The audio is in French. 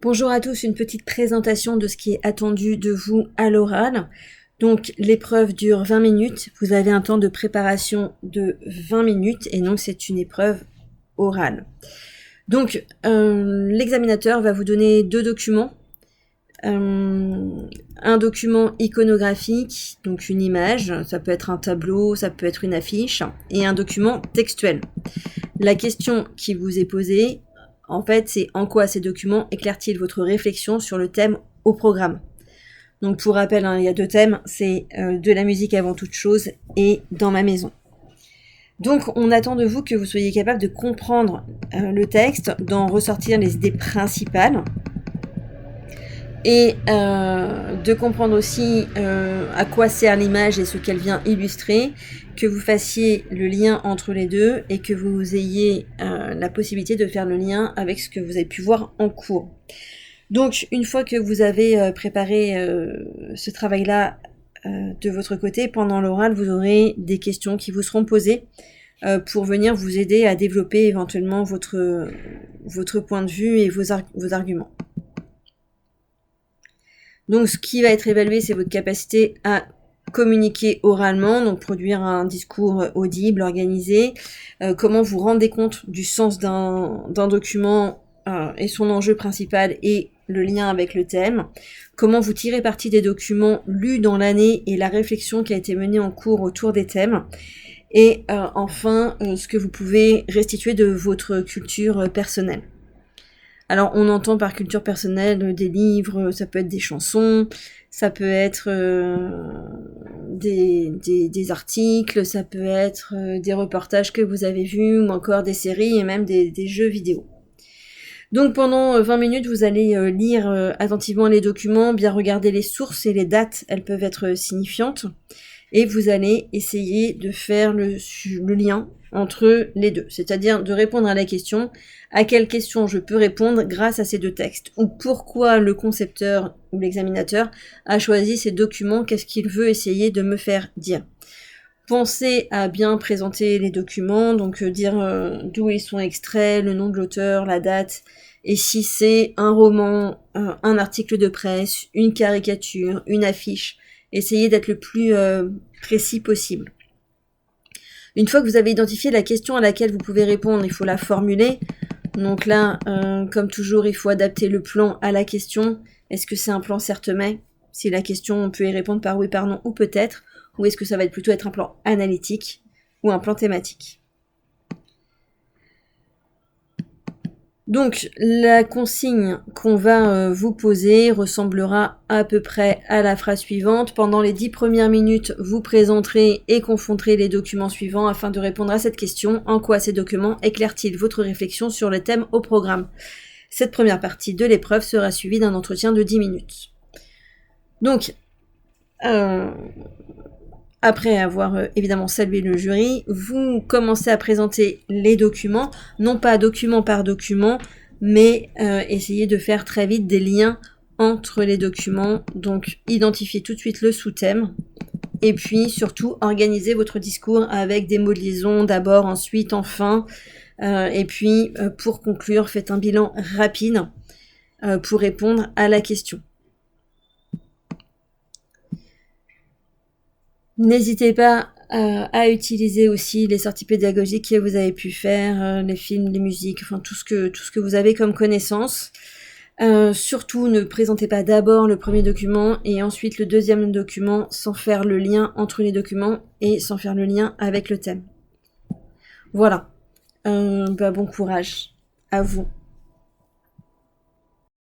Bonjour à tous, une petite présentation de ce qui est attendu de vous à l'oral. Donc l'épreuve dure 20 minutes, vous avez un temps de préparation de 20 minutes et donc c'est une épreuve orale. Donc l'examinateur va vous donner deux documents. Un document iconographique, donc une image, ça peut être un tableau, ça peut être une affiche, et un document textuel. La question qui vous est posée, en fait, c'est en quoi ces documents éclairent-ils votre réflexion sur le thème au programme. Donc pour rappel, il y a deux thèmes, c'est de la musique avant toute chose et dans ma maison. Donc on attend de vous que vous soyez capable de comprendre le texte, d'en ressortir les idées principales, et de comprendre aussi à quoi sert l'image et ce qu'elle vient illustrer, que vous fassiez le lien entre les deux et que vous ayez la possibilité de faire le lien avec ce que vous avez pu voir en cours. Donc une fois que vous avez préparé ce travail-là de votre côté, pendant l'oral, vous aurez des questions qui vous seront posées pour venir vous aider à développer éventuellement votre point de vue et vos arguments. Donc ce qui va être évalué, c'est votre capacité à communiquer oralement, donc produire un discours audible, organisé, comment vous rendez compte du sens d'un document et son enjeu principal et le lien avec le thème, comment vous tirez parti des documents lus dans l'année et la réflexion qui a été menée en cours autour des thèmes, et enfin ce que vous pouvez restituer de votre culture personnelle. Alors on entend par culture personnelle des livres, ça peut être des chansons, ça peut être des articles, ça peut être des reportages que vous avez vus, ou encore des séries et même des jeux vidéo. Donc pendant 20 minutes, vous allez lire attentivement les documents, bien regarder les sources et les dates, elles peuvent être signifiantes, et vous allez essayer de faire le lien entre les deux, c'est-à-dire de répondre à la question à quelle question je peux répondre grâce à ces deux textes, ou pourquoi le concepteur ou l'examinateur a choisi ces documents, qu'est-ce qu'il veut essayer de me faire dire. Pensez à bien présenter les documents, donc dire d'où ils sont extraits, le nom de l'auteur, la date, et si c'est un roman, un article de presse, une caricature, une affiche, essayez d'être le plus précis possible. Une fois que vous avez identifié la question à laquelle vous pouvez répondre, il faut la formuler. Donc là, comme toujours, il faut adapter le plan à la question. Est-ce que c'est un plan certes-mais? Si la question, on peut y répondre par oui, par non, ou peut-être. Ou est-ce que ça va plutôt être un plan analytique ou un plan thématique? Donc, la consigne qu'on va vous poser ressemblera à peu près à la phrase suivante. Pendant les 10 premières minutes, vous présenterez et confronterez les documents suivants afin de répondre à cette question. En quoi ces documents éclairent-ils votre réflexion sur le thème au programme? Cette première partie de l'épreuve sera suivie d'un entretien de 10 minutes. Donc, après avoir évidemment salué le jury, vous commencez à présenter les documents, non pas document par document, mais essayez de faire très vite des liens entre les documents, donc identifiez tout de suite le sous-thème, et puis surtout organisez votre discours avec des mots de liaison, d'abord, ensuite, enfin, et puis pour conclure, faites un bilan rapide pour répondre à la question. N'hésitez pas à utiliser aussi les sorties pédagogiques que vous avez pu faire, les films, les musiques, enfin tout ce que vous avez comme connaissance. Surtout, ne présentez pas d'abord le premier document et ensuite le deuxième document sans faire le lien entre les documents et sans faire le lien avec le thème. Voilà. Bon courage à vous.